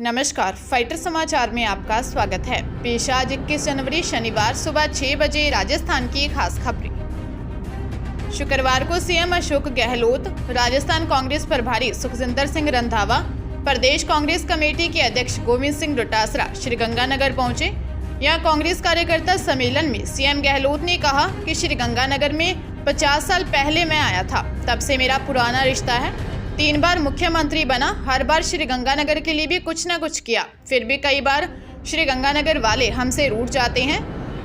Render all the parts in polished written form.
नमस्कार, फाइटर समाचार में आपका स्वागत है। पेश आज 21 जनवरी शनिवार सुबह 6 बजे राजस्थान की खास खबरें। शुक्रवार को सीएम अशोक गहलोत, राजस्थान कांग्रेस प्रभारी सुखजिंदर सिंह रंधावा, प्रदेश कांग्रेस कमेटी के अध्यक्ष गोविंद सिंह डोटासरा श्रीगंगानगर पहुंचे। यहां कांग्रेस कार्यकर्ता सम्मेलन में सीएम गहलोत ने कहा कि श्रीगंगानगर में 50 साल पहले मैं आया था, तब से मेरा पुराना रिश्ता है। 3 बार मुख्यमंत्री बना, हर बार श्रीगंगानगर के लिए भी कुछ न कुछ किया, फिर भी कई बार श्रीगंगानगर वाले हमसे रूठ जाते हैं।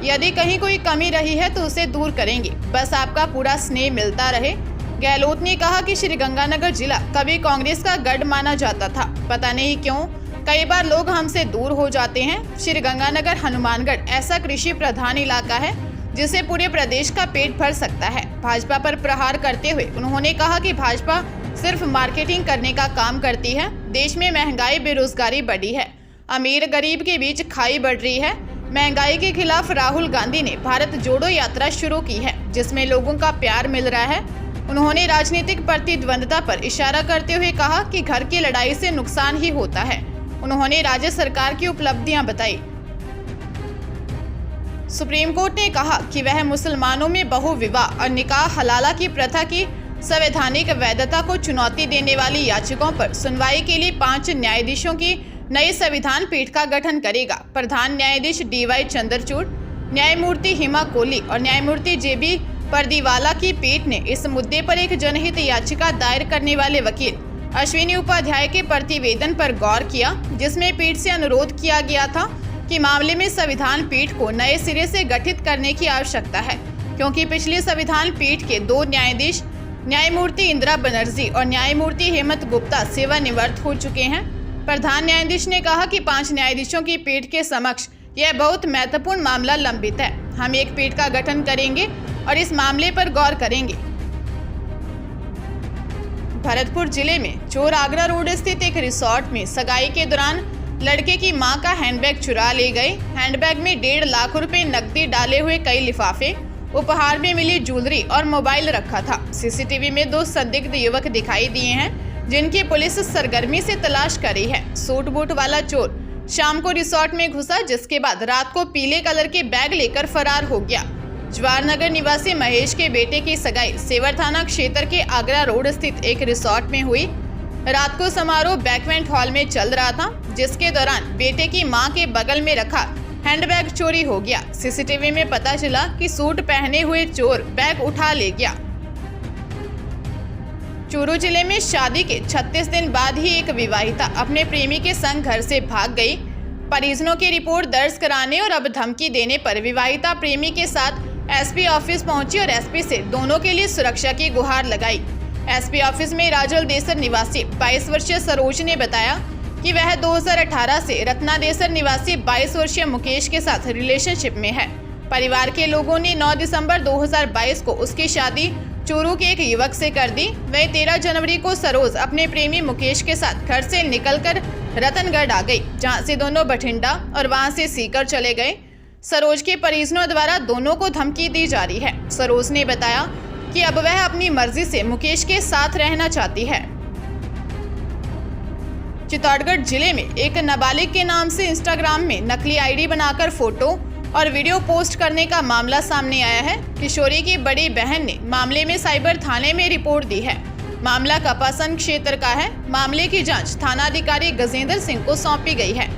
यदि कहीं कोई कमी रही है तो उसे दूर करेंगे, बस आपका पूरा स्नेह मिलता रहे। गहलोत ने कहा कि श्रीगंगानगर जिला कभी कांग्रेस का गढ़ माना जाता था, पता नहीं क्यों कई बार लोग हमसे दूर हो जाते हैं। श्रीगंगानगर हनुमानगढ़ ऐसा कृषि प्रधान इलाका है जिससे पूरे प्रदेश का पेट भर सकता है। भाजपा पर प्रहार करते हुए उन्होंने कहा कि भाजपा सिर्फ मार्केटिंग करने का काम करती है। देश में महंगाई, बेरोजगारी बढ़ी है, अमीर गरीब के बीच खाई बढ़ रही है। महंगाई के खिलाफ राहुल गांधी ने भारत जोड़ो यात्रा शुरू की है, जिसमें लोगों का प्यार मिल रहा है। उन्होंने राजनीतिक प्रतिद्वंद्विता पर इशारा करते हुए कहा कि घर की लड़ाई से नुकसान ही होता है। उन्होंने राज्य सरकार की उपलब्धियां बताई। सुप्रीम कोर्ट ने कहा कि वह मुसलमानों में बहुविवाह और निकाह हलाला की प्रथा की संवैधानिक वैधता को चुनौती देने वाली याचिकाओं पर सुनवाई के लिए 5 न्यायाधीशों की नई संविधान पीठ का गठन करेगा। प्रधान न्यायाधीश DY चंद्रचूड़, न्यायमूर्ति हिमा कोहली और न्यायमूर्ति JB परदीवाला की पीठ ने इस मुद्दे पर एक जनहित याचिका दायर करने वाले वकील अश्विनी उपाध्याय के प्रतिवेदन पर गौर किया, जिसमें पीठ से अनुरोध किया गया था कि मामले में संविधान पीठ को नए सिरे से गठित करने की आवश्यकता है, क्योंकि पिछली संविधान पीठ के 2 न्यायाधीश न्यायमूर्ति इंदिरा बनर्जी और न्यायमूर्ति हेमंत गुप्ता सेवानिवृत्त हो चुके हैं। प्रधान न्यायाधीश ने कहा कि 5 न्यायाधीशों की पीठ के समक्ष यह बहुत महत्वपूर्ण मामला लंबित है। हम एक पीठ का गठन करेंगे और इस मामले पर गौर करेंगे। भरतपुर जिले में चोर आगरा रोड स्थित एक रिसोर्ट में सगाई के दौरान लड़के की मां का हैंडबैग चुरा ले गए। हैंडबैग में 1.5 लाख रुपए नकदी डाले हुए कई लिफाफे, उपहार में मिली ज्वेलरी और मोबाइल रखा था। सीसीटीवी में 2 संदिग्ध युवक दिखाई दिए हैं, जिनकी पुलिस सरगर्मी से तलाश कर रही है। सूट बूट वाला चोर शाम को रिसोर्ट में घुसा, जिसके बाद रात को पीले कलर के बैग लेकर फरार हो गया। जवाहरनगर निवासी महेश के बेटे की सगाई सेवर थाना क्षेत्र के आगरा रोड स्थित एक रिसोर्ट में हुई। रात को समारोह बैंक्वेट हॉल में चल रहा था, जिसके दौरान बेटे की मां के बगल में रखा हैंडबैग चोरी हो गया। सीसीटीवी में पता चला कि सूट पहने हुए चोर बैग उठा ले गया। चूरू जिले में शादी के 36 दिन बाद ही एक विवाहिता अपने प्रेमी के संग घर से भाग गई। परिजनों की रिपोर्ट दर्ज कराने और अब धमकी देने पर विवाहिता प्रेमी के साथ SP ऑफिस पहुंची और SP से दोनों के लिए सुरक्षा की गुहार लगाई। SP ऑफिस में राजल देसर निवासी 22 वर्षीय सरोज ने बताया कि वह 2018 से रत्नादेसर निवासी 22 वर्षीय मुकेश के साथ रिलेशनशिप में है। परिवार के लोगों ने 9 दिसंबर 2022 को उसकी शादी चूरू के एक युवक से कर दी। वह 13 जनवरी को सरोज अपने प्रेमी मुकेश के साथ घर से निकलकर रतनगढ़ आ गई, जहां से दोनों बठिंडा और वहां से सीकर चले गए। सरोज के परिजनों द्वारा दोनों को धमकी दी जा रही है। सरोज ने बताया कि अब वह अपनी मर्जी से मुकेश के साथ रहना चाहती है। चित्तौड़गढ़ जिले में एक नाबालिग के नाम से इंस्टाग्राम में नकली ID बनाकर फोटो और वीडियो पोस्ट करने का मामला सामने आया है। किशोरी की बड़ी बहन ने मामले में साइबर थाने में रिपोर्ट दी है। मामला कपासन क्षेत्र का है। मामले की जांच थानाधिकारी गजेंद्र सिंह को सौंपी गई है।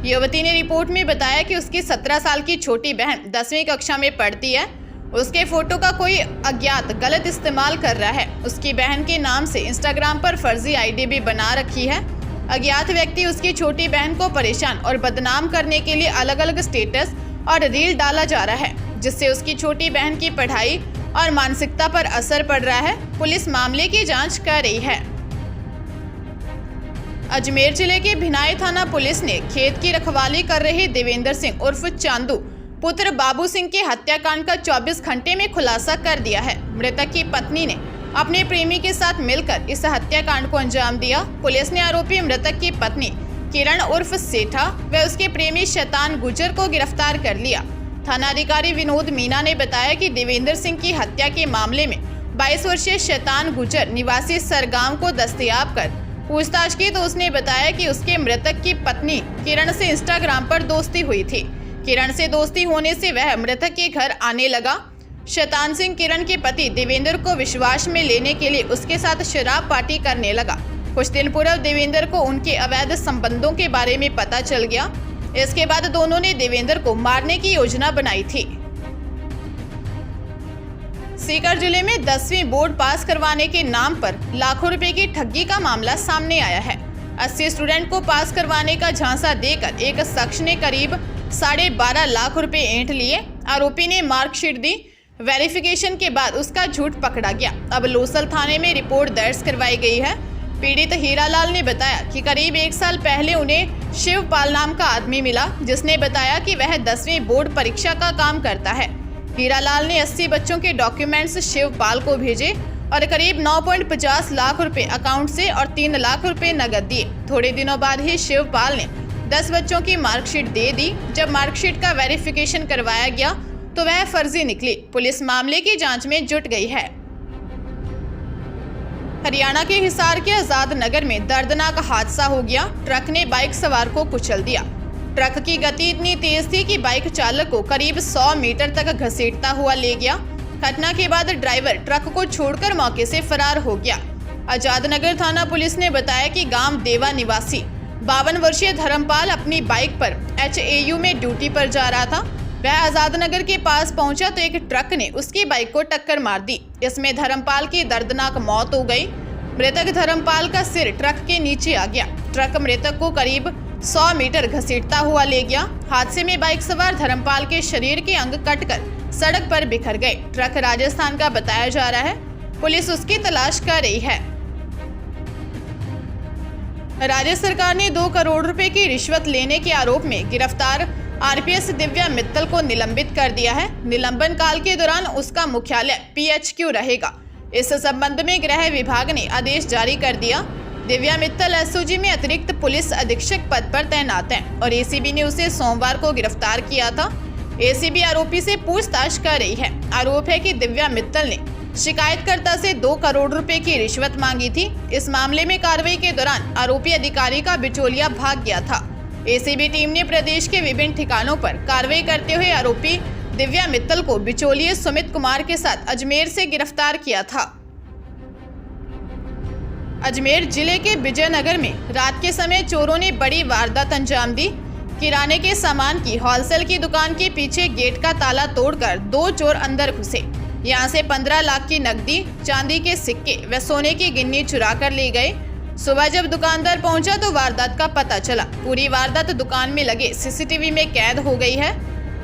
युवती ने रिपोर्ट में बताया कि उसकी 17 साल की छोटी बहन 10वीं कक्षा में पढ़ती है। उसके फोटो का कोई अज्ञात गलत इस्तेमाल कर रहा है। उसकी बहन के नाम से इंस्टाग्राम पर फर्जी ID भी बना रखी है। अज्ञात व्यक्ति उसकी छोटी बहन को परेशान और बदनाम करने के लिए अलग अलग स्टेटस और रील डाला जा रहा है, जिससे उसकी छोटी बहन की पढ़ाई और मानसिकता पर असर पड़ रहा है। पुलिस मामले की जांच कर रही है। अजमेर जिले के भिनाई थाना पुलिस ने खेत की रखवाली कर रहे देवेंद्र सिंह उर्फ चांदू पुत्र बाबू सिंह के हत्याकांड का 24 घंटे में खुलासा कर दिया है। मृतक की पत्नी ने अपने प्रेमी के साथ मिलकर इस हत्याकांड को अंजाम दिया। पुलिस ने आरोपी मृतक की पत्नी किरण उर्फ सेठा व उसके प्रेमी शैतान गुजर को गिरफ्तार कर लिया। थानाधिकारी विनोद मीना ने बताया कि देवेंद्र सिंह की हत्या के मामले में 22 वर्षीय शैतान गुजर निवासी सरगांव को दस्तयाब कर पूछताछ की तो उसने बताया कि उसके मृतक की पत्नी किरण से इंस्टाग्राम पर दोस्ती हुई थी। किरण से दोस्ती होने से वह मृतक के घर आने लगा। शैतान सिंह किरण के पति देवेंद्र को विश्वास में लेने के लिए उसके साथ शराब पार्टी करने लगा। कुछ दिन पूर्व देवेंद्र को उनके अवैध संबंधों के बारे में पता चल गया। इसके बाद दोनों ने देवेंद्र को मारने की योजना बनाई थी। सीकर जिले में 10वीं बोर्ड पास करवाने के नाम पर लाखों रुपए की ठगी का मामला सामने आया है। 80 स्टूडेंट को पास करवाने का झांसा देकर एक शख्स ने करीब 12.5 लाख रुपए ऐंठ लिए। आरोपी ने मार्कशीट दी। वेरिफिकेशन के बाद उसका झूठ पकड़ा गया। अब लोसल थाने में रिपोर्ट दर्ज करवाई गई है। पीड़ित हीरालाल ने बताया कि करीब 1 साल पहले उन्हें शिवपाल नाम का आदमी मिला, जिसने बताया कि वह 10वीं बोर्ड परीक्षा का काम करता है। हीरालाल ने 80 बच्चों के डॉक्यूमेंट्स शिवपाल को भेजे और करीब 9.50 लाख रुपए अकाउंट से और 3 लाख रुपए नगद दिए। थोड़े दिनों बाद ही शिवपाल ने 10 बच्चों की मार्कशीट दे दी। जब मार्कशीट का वेरिफिकेशन करवाया गया तो वह फर्जी निकली। पुलिस मामले की जांच में जुट गई है। हरियाणा के हिसार के आजाद नगर में दर्दनाक हादसा हो गया। ट्रक ने बाइक सवार को कुचल दिया। ट्रक की गति इतनी तेज थी कि बाइक चालक को करीब 100 मीटर तक घसीटता हुआ ले गया। घटना के बाद ड्राइवर ट्रक को छोड़कर मौके से फरार हो गया। आजाद नगर थाना पुलिस ने बताया कि गांव देवा निवासी 52 वर्षीय धर्मपाल अपनी बाइक पर HAU में ड्यूटी पर जा रहा था। वह आजाद नगर के पास पहुंचा तो एक ट्रक ने उसकी बाइक को टक्कर मार दी। इसमें धर्मपाल की दर्दनाक मौत हो गई। मृतक धर्मपाल का सिर ट्रक के नीचे आ गया। ट्रक मृतक को करीब 100 मीटर घसीटता हुआ ले गया। हादसे में बाइक सवार धर्मपाल के शरीर के अंग कटकर सड़क पर बिखर गए। ट्रक राजस्थान का बताया जा रहा है। पुलिस उसकी तलाश कर रही है। राज्य सरकार ने 2 करोड़ रुपए की रिश्वत लेने के आरोप में गिरफ्तार RPS दिव्या मित्तल को निलंबित कर दिया है। निलंबन काल के दौरान उसका मुख्यालय PHQ रहेगा। इस संबंध में गृह विभाग ने आदेश जारी कर दिया। दिव्या मित्तल SOG में अतिरिक्त पुलिस अधीक्षक पद पर तैनात हैं और ACB ने उसे सोमवार को गिरफ्तार किया था। ACB आरोपी से पूछताछ कर रही है। आरोप है कि दिव्या मित्तल ने शिकायतकर्ता से 2 करोड़ रुपए की रिश्वत मांगी थी। इस मामले में कार्रवाई के दौरान आरोपी अधिकारी का बिचौलिया भाग गया था। ACB टीम ने प्रदेश के विभिन्न ठिकानों पर कार्रवाई करते हुए आरोपी दिव्या मित्तल को बिचौलिए सुमित कुमार के साथ अजमेर से गिरफ्तार किया था। अजमेर जिले के विजयनगर में रात के समय चोरों ने बड़ी वारदात अंजाम दी। किराने के सामान की होलसेल की दुकान के पीछे गेट का ताला तोड़कर 2 चोर अंदर घुसे। यहां से 15 लाख की नकदी, चांदी के सिक्के व सोने की गिन्नी चुरा कर ले गए। सुबह जब दुकानदार पहुंचा तो वारदात का पता चला। पूरी वारदात दुकान में लगे CCTV में कैद हो गई है।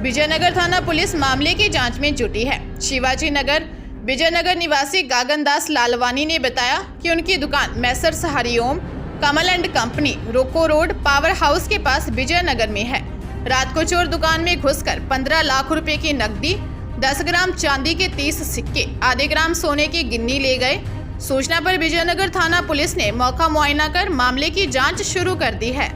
विजयनगर थाना पुलिस मामले की जांच में जुटी है। शिवाजी नगर विजयनगर निवासी गागनदास लालवानी ने बताया कि उनकी दुकान Messrs Hariom Kamal and company रोको रोड पावर हाउस के पास विजयनगर में है। रात को चोर दुकान में घुसकर 15 लाख रुपए की नकदी, 10 ग्राम चांदी के 30 सिक्के, आधे ग्राम सोने की गिन्नी ले गए। सूचना पर विजयनगर थाना पुलिस ने मौका मुआयना कर मामले की जांच शुरू कर दी है।